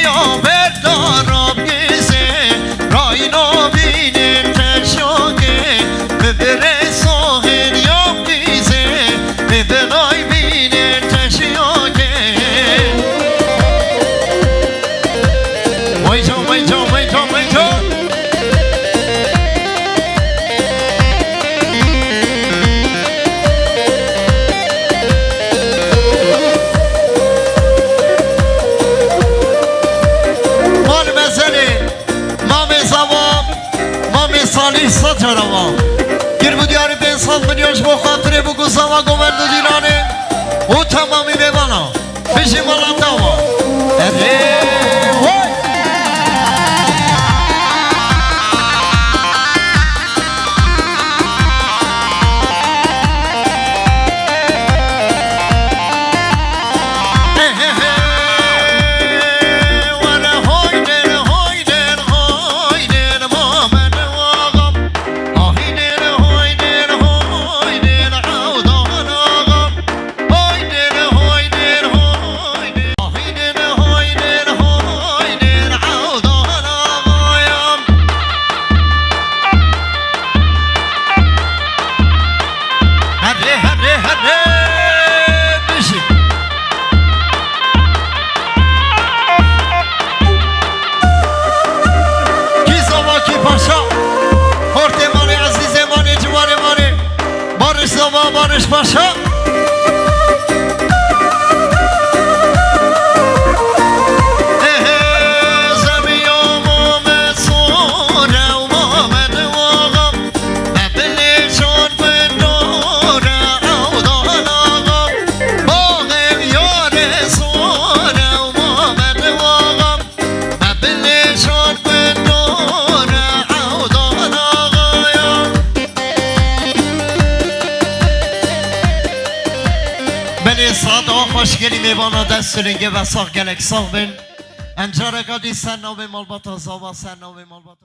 یا بردارم گیزه راینو بینه تشاگه ببره ساحل یا گیزه ببرای بینه تشاگه وای جان وای جان وای جان وای جان سالی ستارم گیر بود یاری به انسان بنیاش با خاطره بگو سوا گومرد و دیرانه او تمامی ببانا بشی مالا داما بارش باشا بنی صدا خوشگلی میوانا دست سرنگه و ساق گلک ساق بین انجا رگادی سر نام مالباتا زاوا سر نام مالباتا